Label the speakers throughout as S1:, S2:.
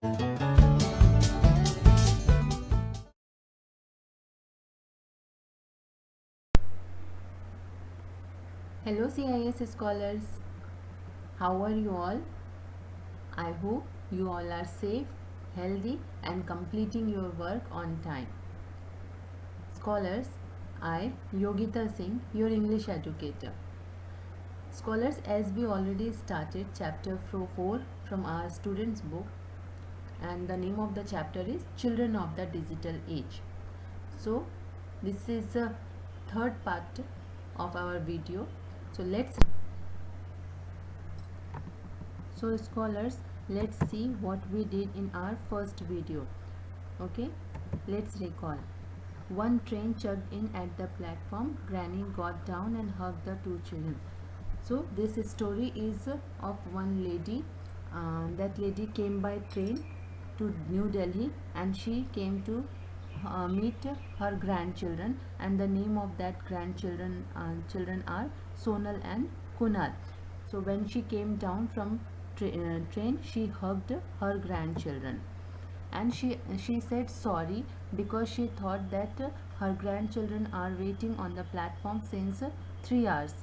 S1: Hello CIS scholars, how are you all? I hope you all are safe, healthy and completing your work on time. Scholars, I, Yogita Singh, your English educator. Scholars, as we already started chapter 4 from our students book, and the name of the chapter is Children of the Digital Age. So this is the third part of our video. So scholars, let's see what we did in our first video. Okay, let's recall. One train chugged in at the platform. Granny got down and hugged the two children. So this story is of one lady. That lady came by train to New Delhi, and she came to meet her grandchildren, and the name of that grandchildren children are Sonal and Kunal. So when she came down from train, she hugged her grandchildren, and she said sorry because she thought that her grandchildren are waiting on the platform since 3 hours.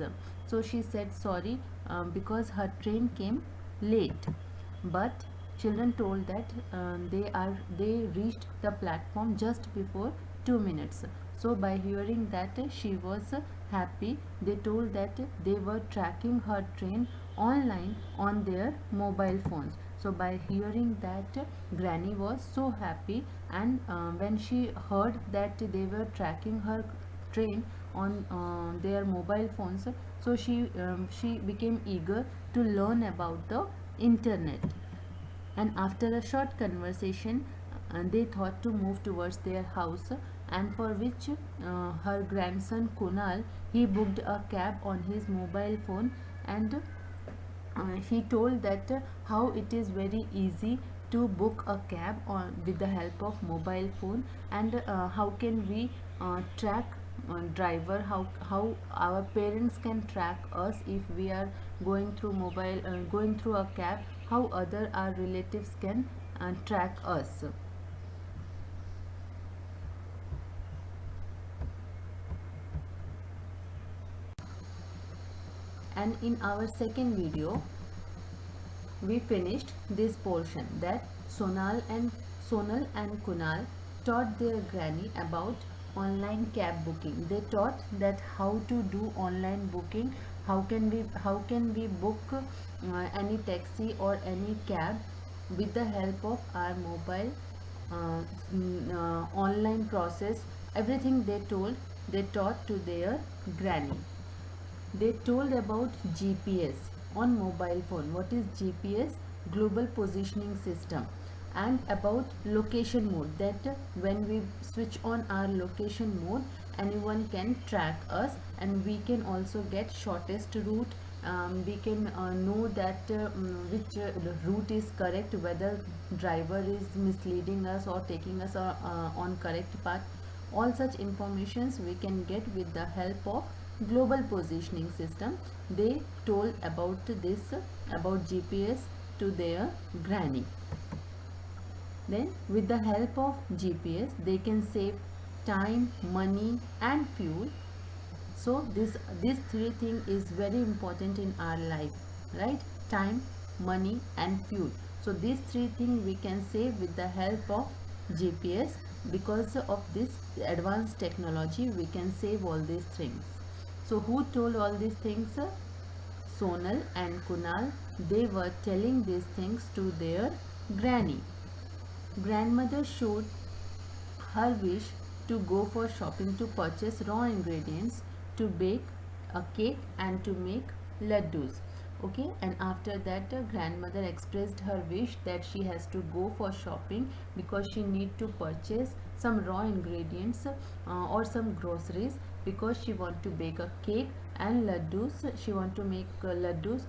S1: So she said sorry because her train came late, but children told that they reached the platform just before 2 minutes. So by hearing that she was happy. They told that they were tracking her train online on their mobile phones. So by hearing that, Granny was so happy, and when she heard that they were tracking her train on their mobile phones, so she became eager to learn about the internet. And after a short conversation, they thought to move towards their house, and for which her grandson Kunal, he booked a cab on his mobile phone, and he told that how it is very easy to book a cab with the help of mobile phone, and how can we track driver, how our parents can track us if we are going through a cab, how other our relatives can track us. And in our second video, we finished this portion that Sonal and Kunal taught their granny about online cab booking. They taught that how to do online booking, how can we book any taxi or any cab with the help of our mobile online process. Everything they taught to their granny. They told about GPS on mobile phone. What is GPS? Global Positioning System. And about location mode, that when we switch on our location mode, anyone can track us, and we can also get shortest route. We can know that which route is correct, whether driver is misleading us or taking us on correct path. All such informations we can get with the help of global positioning system. They told about this, about GPS, to their granny. Then with the help of GPS they can save time, money and fuel. So this three thing is very important in our life, right? Time, money and fuel. So these three things we can save with the help of GPS. Because of this advanced technology we can save all these things. So who told all these things? Sonal and Kunal. They were telling these things to their granny. Grandmother showed her wish to go for shopping to purchase raw ingredients to bake a cake and to make laddus. Okay, and after that grandmother expressed her wish that she has to go for shopping because she need to purchase some raw ingredients or some groceries, because she want to bake a cake and laddus. She want to make laddus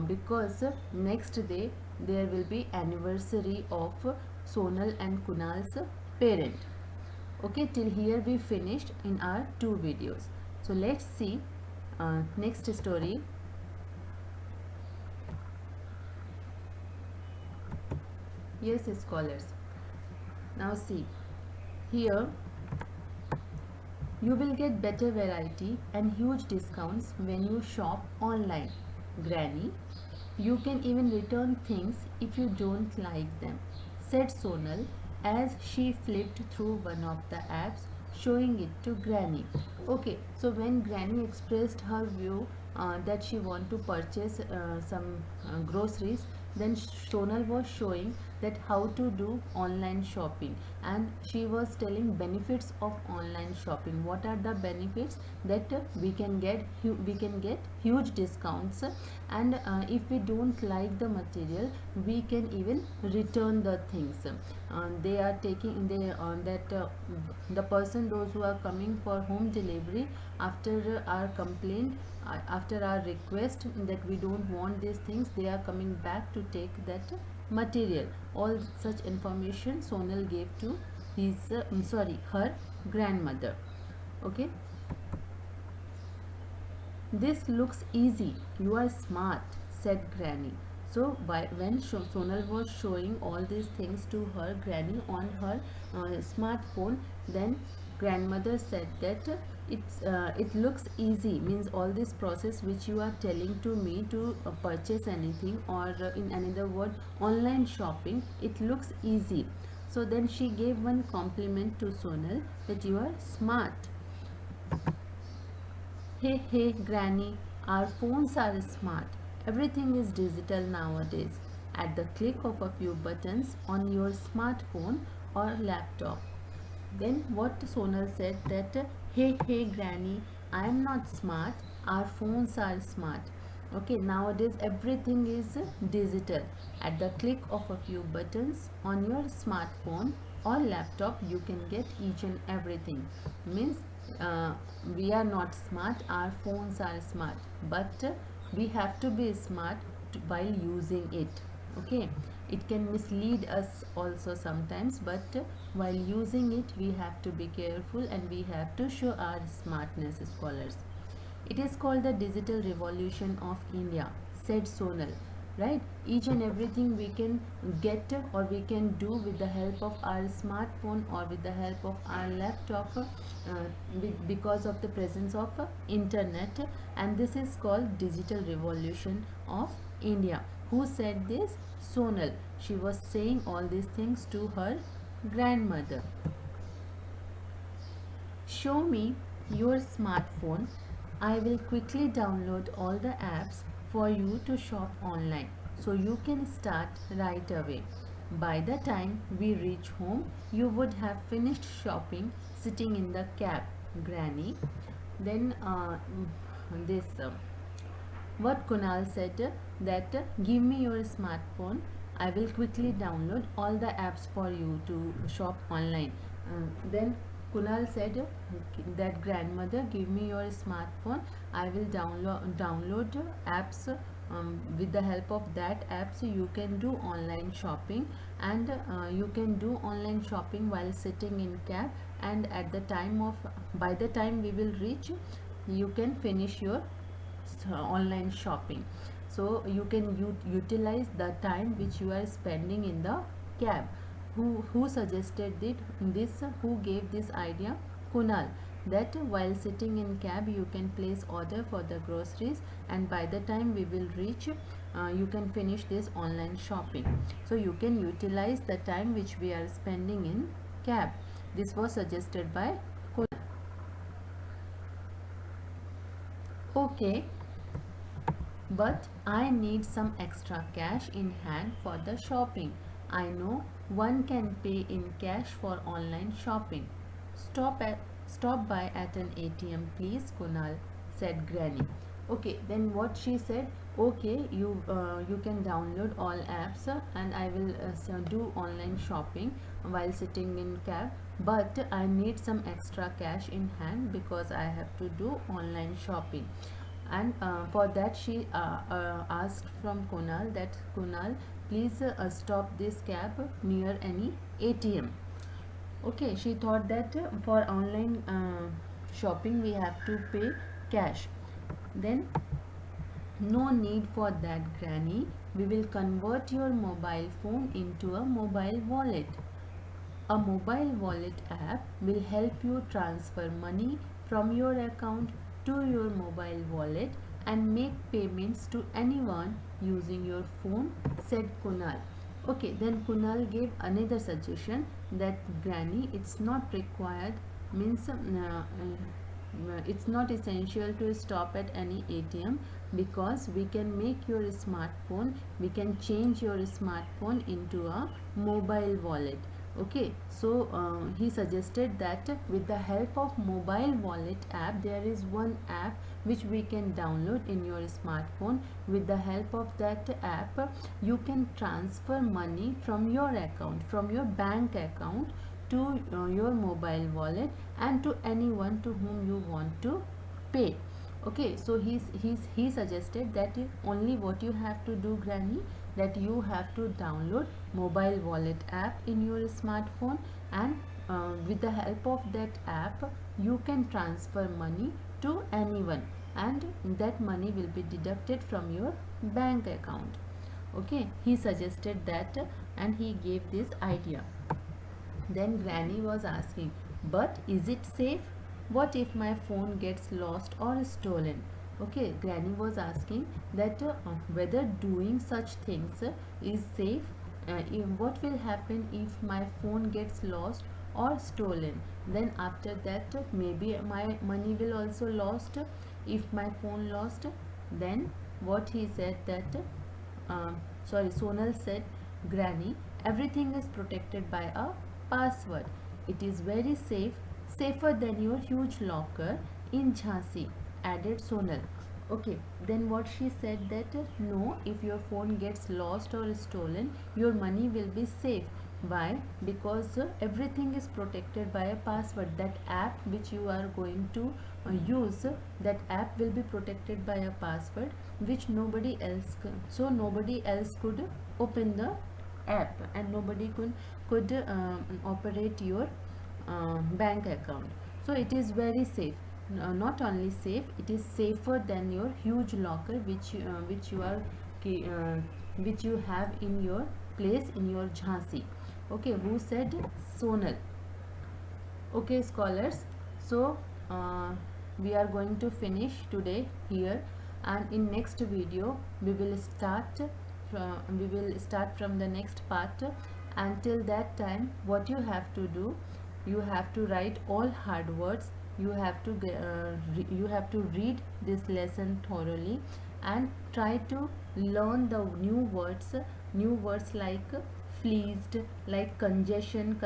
S1: because next day there will be anniversary of Sonal and Kunal's parent. Okay, till here we finished in our two videos. So let's see next story. Yes, scholars. Now see, here you will get better variety and huge discounts when you shop online. Granny, you can even return things if you don't like them, said Sonal as she flipped through one of the apps showing it to Granny. Okay, so when Granny expressed her view that she want to purchase some groceries, then Sonal was showing that how to do online shopping, and she was telling benefits of online shopping. What are the benefits? That we can get huge discounts, and if we don't like the material, we can even return the things. They are taking they that the person, those who are coming for home delivery, after our complaint, after our request that we don't want these things, they are coming back to take that material. All such information Sonal gave to her grandmother. Okay, this looks easy. You are smart, said Granny. So, when Sonal was showing all these things to her granny on her smartphone, then grandmother said that it looks easy, means all this process which you are telling to me to purchase anything, or in another word, online shopping, it looks easy. So then she gave one compliment to Sonal, that you are smart. Hey, hey, Granny, our phones are smart. Everything is digital nowadays. At the click of a few buttons on your smartphone or laptop. Then what Sonal said that, hey, hey, Granny, I am not smart. Our phones are smart. Okay, nowadays everything is digital. At the click of a few buttons on your smartphone or laptop, you can get each and everything. Means uh, we are not smart, our phones are smart, but we have to be smart while using it. Okay, it can mislead us also sometimes, but while using it we have to be careful and we have to show our smartness, scholars. It is called the digital revolution of India, said Sonal. Right? Each and everything we can get or we can do with the help of our smartphone or with the help of our laptop, because of the presence of internet, and this is called digital revolution of India. Who said this? Sonal. She was saying all these things to her grandmother. Show me your smartphone. I will quickly download all the apps for you to shop online so you can start right away. By the time we reach home, you would have finished shopping sitting in the cab, Granny. Then this what Kunal said, that give me your smartphone, I will quickly download all the apps for you to shop online. Then Kunal said that grandmother, give me your smartphone, I will download apps. With the help of that apps you can do online shopping, and you can do online shopping while sitting in cab, and at the time of by the time we will reach, you can finish your online shopping. So you can utilize the time which you are spending in the cab. Who suggested this, who gave this idea? Kunal. That while sitting in cab you can place order for the groceries, and by the time we will reach, you can finish this online shopping. So you can utilize the time which we are spending in cab. This was suggested by Kunal. Okay, but I need some extra cash in hand for the shopping. I know one can pay in cash for online shopping. Stop by at an ATM please, Kunal, said Granny. Okay, then what she said, okay, you can download all apps, and I will do online shopping while sitting in cab, but I need some extra cash in hand because I have to do online shopping. And for that she asked from Kunal that, Kunal, please stop this cab near any ATM. Okay, she thought that for online shopping we have to pay cash. Then, no need for that, Granny. we will convert your mobile phone into a mobile wallet. A mobile wallet app will help you transfer money from your account to your mobile wallet and make payments to anyone using your phone, said Kunal. Okay, then Kunal gave another suggestion that Granny, it's not required, means it's not essential to stop at any ATM, because we can make your smartphone, we can change your smartphone into a mobile wallet. Okay, so he suggested that with the help of mobile wallet app, there is one app which we can download in your smartphone. With the help of that app, you can transfer money from your account, from your bank account, to your mobile wallet and to anyone to whom you want to pay. Okay, so he suggested that only what you have to do, Granny, that you have to download mobile wallet app in your smartphone, and with the help of that app you can transfer money to anyone, and that money will be deducted from your bank account. Okay, he suggested that, and he gave this idea. Then Granny was asking, but is it safe? What if my phone gets lost or stolen? Okay, Granny was asking that whether doing such things is safe. What will happen if my phone gets lost or stolen? Then after that, maybe my money will also lost if my phone lost. Then what he said that, Sonal said, Granny, everything is protected by a password. It is very safe, safer than your huge locker in Jhansi, added Sonal. Okay, then what she said that no, if your phone gets lost or stolen, your money will be safe. Why? Because everything is protected by a password. That app which you are going to use, that app will be protected by a password which nobody else so nobody else could open the app, and nobody could operate your bank account. So it is very safe. Not only safe, it is safer than your huge locker which you are uh, which you have in your place in your Jhansi. Okay, who said? Sonal. Okay, scholars, so we are going to finish today here, and in next video we will start from the next part. Until that time, what you have to do, you have to write all hard words, you have to you have to read this lesson thoroughly and try to learn the new words like fleeced, like congestion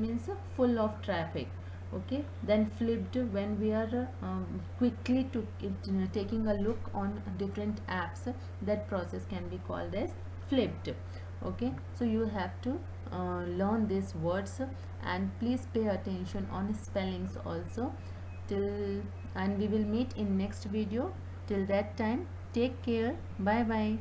S1: means full of traffic. Okay, then flipped, when we are quickly taking a look on different apps, that process can be called as flipped. Okay, so you have to learn these words, and please pay attention on spellings also. Till, and we will meet in next video. Till that time, take care. Bye bye.